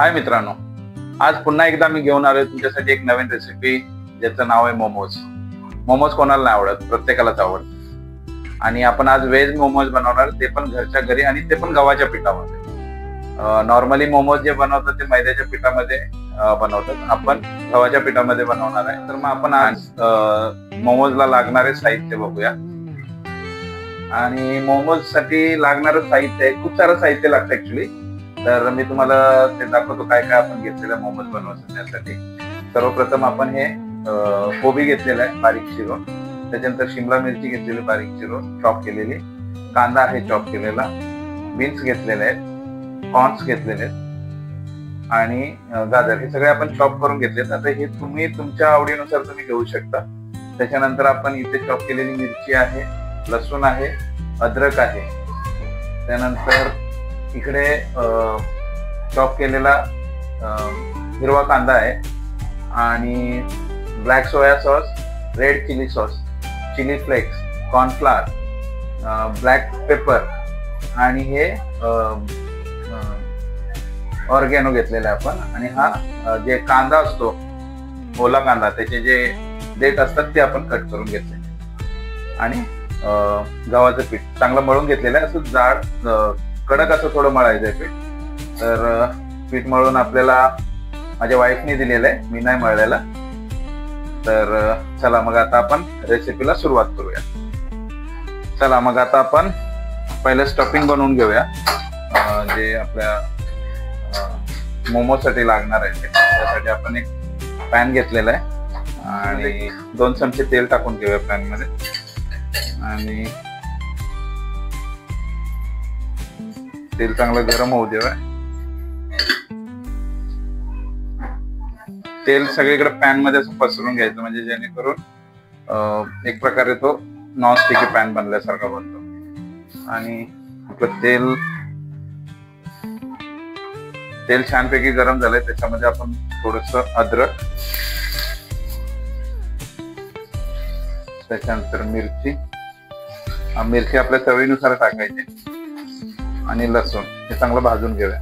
हाय मित्रांनो, आज पुन्हा एकदा मी घेऊन आलोय तुमच्यासाठी एक नवीन रेसिपी ज्याचं नाव आहे मोमोज. मोमोज कोणाला नाही आवडत, प्रत्येकालाच आवडतं. आणि आपण आज व्हेज मोमोज बनवणार, ते पण घरच्या घरी आणि ते पण गव्हाच्या पिठामध्ये. नॉर्मली मोमोज जे बनवतात ते मैद्याच्या पिठामध्ये बनवतात, आपण गव्हाच्या पिठामध्ये बनवणार आहे. तर मग आपण आज मोमोजला लागणारे साहित्य बघूया. आणि मोमोज साठी लागणारं साहित्य आहे, खूप सारं साहित्य लागतं ऍक्च्युली. तर मी तुम्हाला ते दाखवतो काय काय आपण घेतलेलं मोमोज बनवण्यासाठी. सर्वप्रथम आपण हे कोबी घेतलेला आहे बारीक चिरून, त्याच्यानंतर शिमला मिरची घेतलेली बारीक चिरून चॉप केलेली, कांदा आहे चॉप केलेला, बीन्स घेतलेले आहेत, कॉर्न्स घेतलेले आहेत आणि गाजर, हे सगळे आपण चॉप करून घेतलेत. आता हे तुम्ही तुमच्या आवडीनुसार तुम्ही घेऊ शकता. त्याच्यानंतर आपण इथे चॉप केलेली मिरची आहे, लसूण आहे, अद्रक आहे. त्यानंतर इकडे चॉप केलेला हिरवा कांदा आहे आणि black soya sauce, red chilli sauce, chilli flakes, cornflour, black pepper आणि हे ऑर्गॅनो घेतलेला आहे आपण. आणि हा जे कांदा असतो ओला कांदा, त्याचे जे देठ असतात ते आपण कट करून घेतले. आणि गव्हाचं पीठ चांगलं मळून घेतलेलं आहे, असं जाड कडक असं थोडं मळायचं आहे पीठ. तर पीठ मळून आपल्याला माझ्या वाईफने दिलेलं आहे, मी नाही मळलेला. तर चला मग आता आपण रेसिपीला सुरुवात करूया. चला मग आता आपण पहिलं स्टफिंग बनवून घेऊया, जे आपल्या मोमोसाठी लागणार आहे. त्यासाठी आपण एक पॅन घेतलेला आहे आणि 2 चमचे तेल टाकून घेऊया पॅन मध्ये. आणि तेल चांगलं गरम होऊ देऊया. तेल सगळीकडे पॅन मध्ये असं पसरून घ्यायचं, म्हणजे जेणेकरून एक प्रकारे तो नॉन स्टिकी पॅन बनल्यासारखा बनतो. आणि आपलं तेल छानपैकी गरम झालंय. त्याच्यामध्ये आपण थोडस अद्रक, त्याच्यानंतर मिरची आपल्या चवीनुसार टाकायची आणि लसूण हे चांगलं भाजून घेऊया.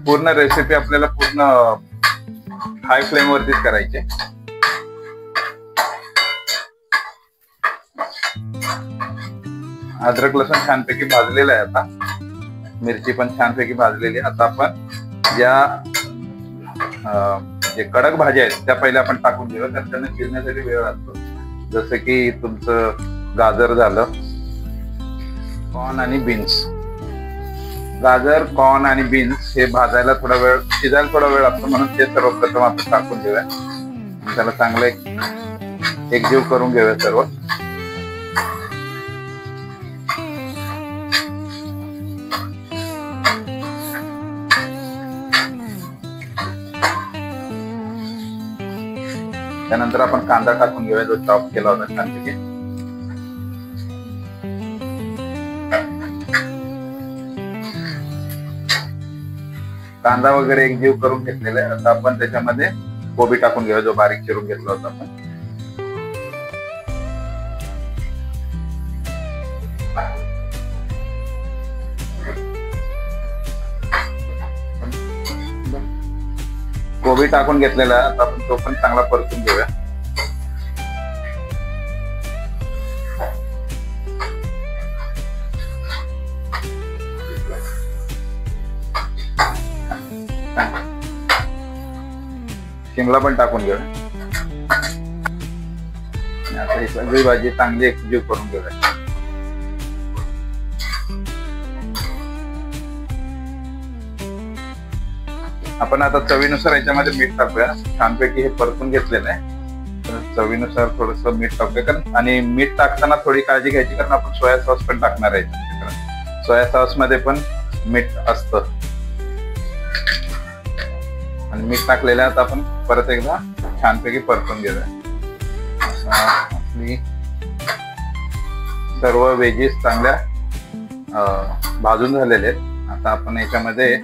पूर्ण रेसिपी आपल्याला पूर्ण हाय फ्लेम वरतीच करायची. अद्रक लसूण छानपैकी भाजलेलं आहे, आता मिरची पण छानपैकी भाजलेली आहे. आता आपण ज्या जे कडक भाज्या आहेत त्या पहिल्या आपण टाकून घेऊया, तर त्यांना शिजण्यासाठी वेळ लागतो. जसं की तुमचं गाजर झालं, कॉर्न आणि बीन्स. गाजर, कॉर्न आणि बीन्स हे भाजायला थोडा वेळ, शिजायला थोडा वेळ लागतो, म्हणून ते सर्वप्रथम आपण टाकून घेऊया. त्याला चांगलं एकजीव करून घेऊया सर्व. त्यानंतर आपण कांदा टाकून घेऊया, जो चॉप केला होता छानपैकी. कांदा वगैरे एकजीव करून घेतलेला आहे. आता आपण त्याच्यामध्ये कोबी टाकून घेऊया, जो बारीक चिरून घेतला होता आपण. कोबी टाकून घेतलेला आहे. आता आपण तो पण चांगला परतून घेऊया. शिमला पण टाकून घेऊया. आता ही सगळी भाजी चांगली एकजीव करून घेऊया. आपण आता चवीनुसार याच्यामध्ये मीठ टाकूया. छानपैकी हे परतून घेतलेलं आहे, तर चवीनुसार थोडस मीठ टाकूया. कारण आणि मीठ टाकताना थोडी काळजी घ्यायची, कारण आपण सोया सॉस पण टाकणार आहे. सोया सॉस मध्ये पण मीठ असतं. आणि मीठ टाकलेलं आहे. आता आपण परत एकदा छानपैकी परतून घेऊया. आपली सर्व व्हेजीस चांगल्या भाजून झालेले आहेत. आता आपण याच्यामध्ये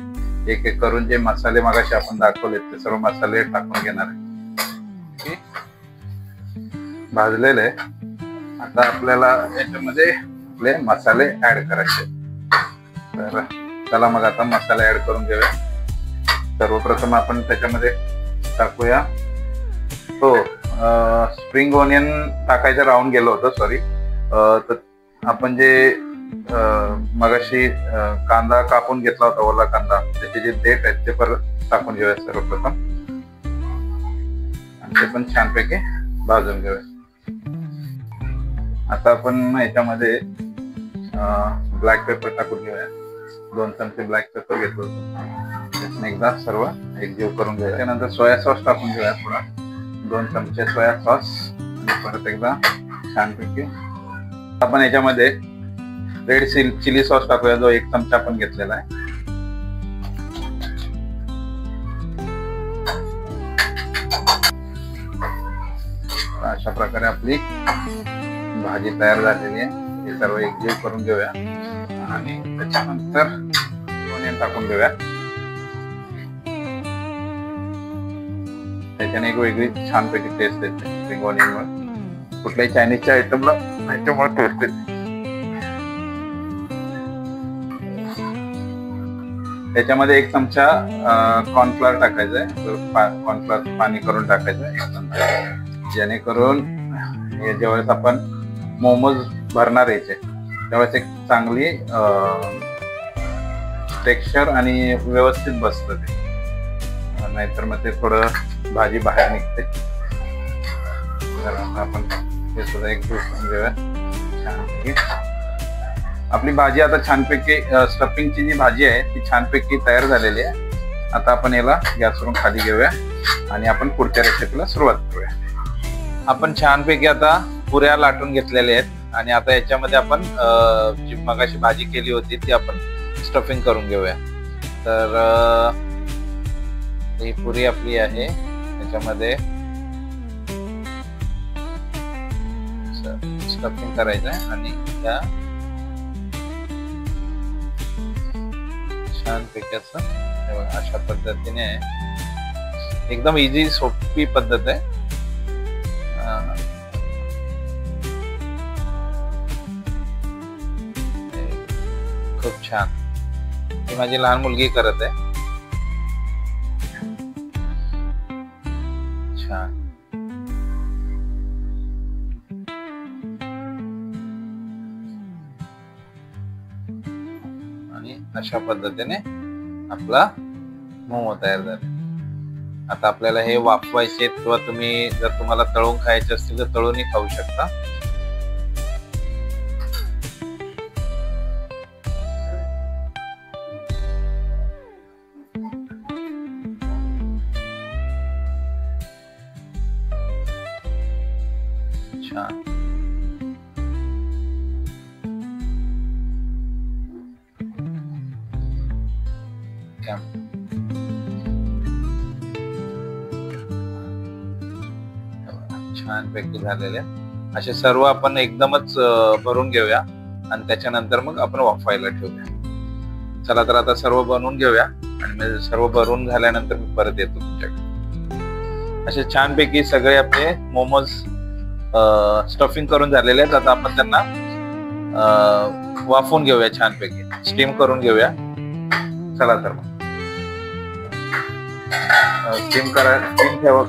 एक एक करून जे मसाले मगाशी आपण दाखवले ते सर्व मसाले टाकून घेणार आहे. भाजलेले आहे. आता आपल्याला याच्यामध्ये आपले मसाले ऍड करायचे. तर चला मग आता मसाले ऍड करून घेऊया. सर्वप्रथम आपण त्याच्यामध्ये टाकूया स्प्रिंग ओनियन टाकायचं राहून गेलो होतं, सॉरी. तर आपण जे मगाशी कांदा कापून घेतला होता, ओला कांदा, त्याचे जे देठ आहेत ते परत टाकून घेऊया सर्वप्रथम आणि ते पण छानपैकी भाजून घेऊया. आता आपण याच्यामध्ये ब्लॅक पेपर टाकून घेऊया. 2 चमचे ब्लॅक पेपर घेतलो होतो, एकदा सर्व एकजीव करून घेऊया. त्यानंतर सोया सॉस टाकून घेऊया थोडा, 2 चमचे सोया सॉस, आणि परत एकदा छानपैकी आपण याच्यामध्ये रेड चिली सॉस टाकूया, जो 1 चमचा आपण घेतलेला आहे. अशा प्रकारे आपली भाजी तयार झालेली आहे. हे सर्व एकजीव करून घेऊया आणि त्याच्यानंतर ओनियन टाकून घेऊया. त्याच्याने एक वेगळी छानपैकी टेस्ट येते स्प्रिंग ओनियनवर. कुठल्याही चायनीजच्या आयटमला याच्यामुळे टेस्ट येते. त्याच्यामध्ये 1 चमचा कॉर्नफ्लॉवर टाकायचा आहे. कॉर्नफ्लॉवर पाणी करून टाकायचं 1 चमचा, जेणेकरून ज्यावेळेस आपण मोमोज भरणार याचे त्यावेळेस एक चांगली टेक्स्चर आणि व्यवस्थित बसतं ते, नाहीतर मग ते थोडं भाजी बाहेर निघते. तर आपण हे सुद्धा एक घेऊया छानपैकी. आपली भाजी आता छानपैकी स्टफिंगची जी भाजी आहे ती छानपैकी तयार झालेली आहे. आता आपण याला गॅसवरून खाली घेऊया आणि आपण पुढच्या रेसिपीला सुरुवात करूया. आपण छानपैकी आता पुऱ्या लाटून घेतलेल्या आहेत आणि आता याच्यामध्ये आपण जी मगाशी भाजी केली होती ती आपण स्टफिंग करून घेऊया. तर ही पुरी आपली आहे, त्याच्यामध्ये स्टफिंग करायचं आहे आणि या छानपैकी असं अशा पद्धतीने एकदम इझी सोपी पद्धत आहे. खूप छान. ही माझी लहान मुलगी करत आहे. छान. आणि अशा पद्धतीने आपला मोमो तयार झाला. आता आपल्याला हे वाफवायचे किंवा तुम्ही जर तुम्हाला तळून खायचे असतील तर तळूनही खाऊ शकता. छान. छानपैकी झालेले असे सर्व आपण एकदमच भरून घेऊया आणि त्याच्यानंतर मग आपण वाफवायला ठेवूया. चला तर आता सर्व बनवून घेऊया आणि सर्व भरून झाल्यानंतर मी परत येतो तुमच्याकडे. असे छानपैकी सगळे आपले मोमोज स्टफिंग करून झालेले आहेत. आता आपण त्यांना वाफवून घेऊया, छानपैकी स्टीम करून घेऊया. चला तर मग स्टीम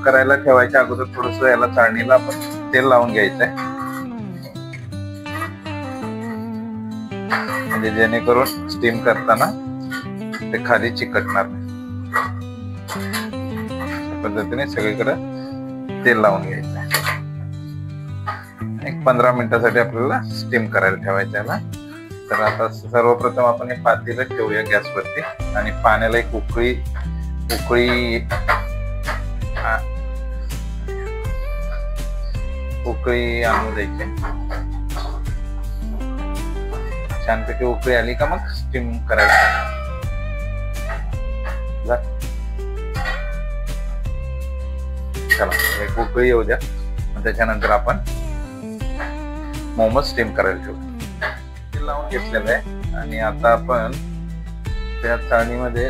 करायला ठेवायच्या अगोदर थोडस याला चाळणीला आपण तेल लावून घ्यायचंय, म्हणजे जेणेकरून स्टीम करताना ते खाली चिकटणार नाही. पद्धतीने सगळीकडे तेल लावून घ्यायचं. एक 15 मिनिटासाठी आपल्याला स्टीम करायला ठेवायचं याला. तर आता सर्वप्रथम आपण हे पातेलं ठेवूया गॅसवरती आणि पाण्याला एक उकळी आणू द्यायची. छानपैकी उकळी आली का मग स्टीम करायला. चला एक उकळी येऊ द्या, त्याच्यानंतर आपण मोमोज स्टीम करायला ठेवू. तेल लावून घेतलेलं आहे आणि आता आपण त्या चाळणीमध्ये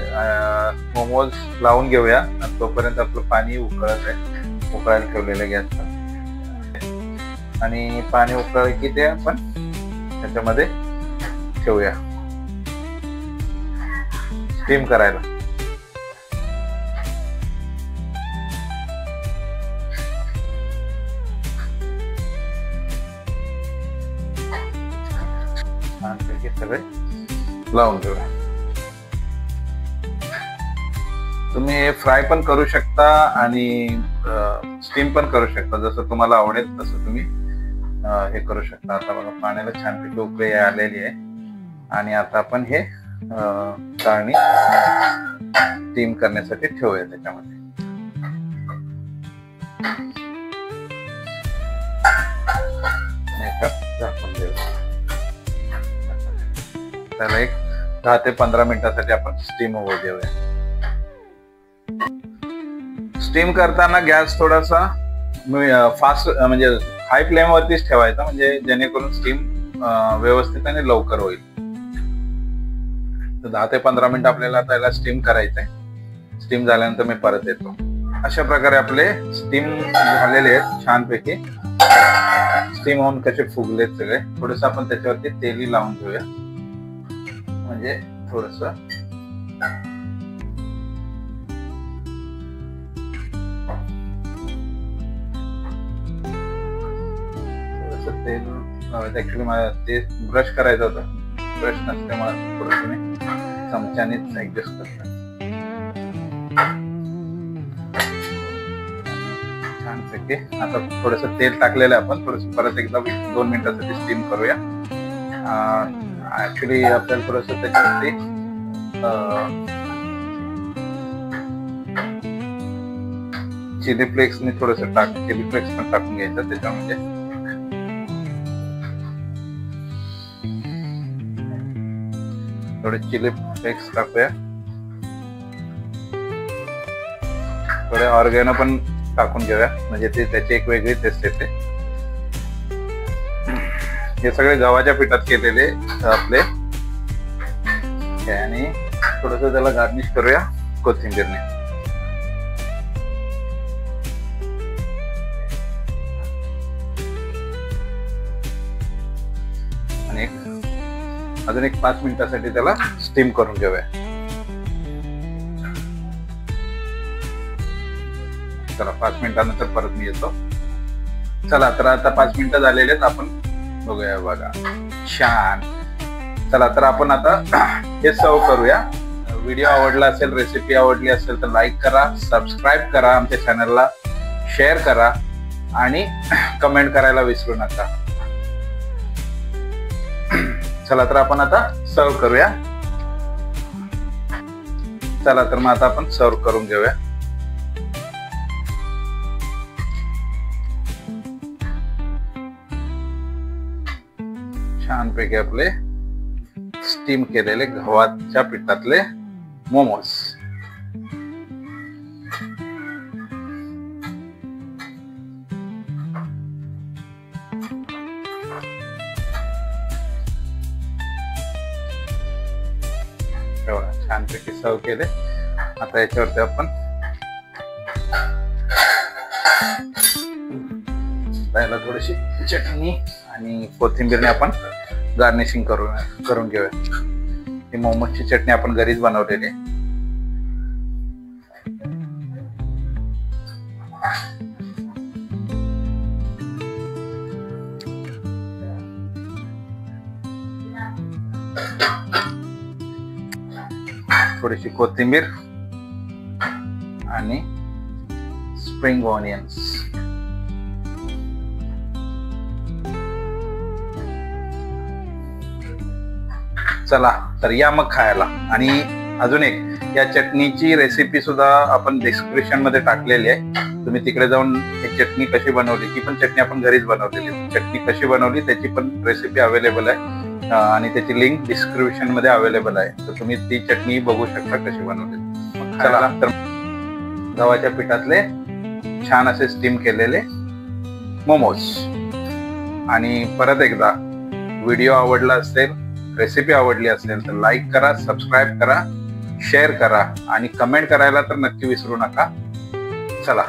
मोमोज लावून घेऊया. तोपर्यंत आपलं पाणी उकळत आहे, उकळायला ठेवलेलं गॅसवर. आणि पाणी उकळलं की ते आपण त्याच्यामध्ये ठेवूया स्टीम करायला. छानपैकी सगळे लावून घेऊया. तुम्ही हे फ्राय पण करू शकता आणि स्टीम पण करू शकता, जसं तुम्हाला आवडेल तसं तुम्ही हे करू शकता. आता बघा पाण्याला छानपैकी उकळी आलेली आहे आणि आता आपण हे चाळणी स्टीम करण्यासाठी ठेवूया त्याच्यामध्ये. झाकून देऊया. त्याला एक 10 ते 15 मिनिटासाठी आपण स्टीम होऊ देऊया. स्टीम करताना गॅस थोडासा फास्ट म्हणजे हाय फ्लेम वरतीच ठेवायचा, म्हणजे जेणेकरून स्टीम व्यवस्थित आणि लवकर होईल. तर 10 ते 15 मिनिट आपल्याला त्याला स्टीम करायचंय. स्टीम झाल्यानंतर मी परत येतो. अशा प्रकारे आपले स्टीम झालेले आहेत छानपैकी. स्टीम होऊन कसे फुगलेत सगळे. थोडस आपण त्याच्यावरती तेली लावून घेऊया, म्हणजे थोडस तेल. ऍक्च्युली मला ते ब्रश करायचं होतं, ब्रश नसल्यामुळे थोडस मी चमच्यानेच ऍडजस्ट करतो. छानपैकी आता थोडस तेल टाकलेलं आहे. आपण थोडस परत एकदा 2 मिनिटासाठी स्टीम करूया. ऍक्च्युली आपल्याला थोडस त्याच्यावरती चिली फ्लेक्सने थोडस चिली फ्लेक्स पण टाकून घ्यायचं त्याच्यामध्ये. थोडे चिली फ्लेक्स टाकूया. थोडे ऑर्गॅनो पण टाकून घेऊया, म्हणजे ते त्याची एक वेगळी टेस्ट येते. हे सगळे गव्हाच्या पिठात केलेले आपले. आणि थोडस त्याला गार्निश करूया कोथिंबीरने. आणि अजून एक 5 मिनिटासाठी त्याला स्टीम करून घेऊया. चला 5 मिनिटानंतर परत मी येतो. चला तर आता 5 मिनिटं झालेले आहेत. आपण बघूया. बघा छान. चला तर आपण आता हे सर्व करूया. व्हिडिओ आवडला असेल, रेसिपी आवडली असेल तर लाईक करा, सबस्क्राईब करा, आमच्या चॅनलला शेअर करा आणि कमेंट करायला विसरू नका. चला तर आपण आता सर्व करूया. चला तर मग आता आपण सर्व करून घेऊया. छानपैकी आपले स्टीम केलेले गव्हाच्या पिठातले मोमोज. छानपैकी सर्व केले. आता याच्यावरती आपण त्याला थोडीशी चटणी आणि कोथिंबीरने आपण गार्निशिंग करून घेऊया. ही मोमोजची चटणी आपण घरीच बनवलेली आहे. थोडीशी कोथिंबीर आणि स्प्रिंग ऑनियन्स. चला तर या मग खायला. आणि अजून एक, या चटणीची रेसिपी सुद्धा आपण डिस्क्रिप्शन मध्ये टाकलेली आहे. तुम्ही तिकडे जाऊन ही चटणी कशी बनवली, ती पण चटणी आपण घरीच बनवलेली. चटणी कशी बनवली त्याची पण रेसिपी अवेलेबल आहे आणि त्याची लिंक डिस्क्रिप्शन मध्ये अवेलेबल आहे. तर तुम्ही ती चटणी बघू शकता कशी बनवली. चला तर गव्हाच्या पिठातले छान असे स्टीम केलेले मोमोज. आणि परत एकदा, व्हिडिओ आवडला असेल, रेसिपी आवडली असेल तर लाईक करा, सबस्क्राईब करा, शेअर करा आणि कमेंट करायला तर नक्की विसरू नका. चला.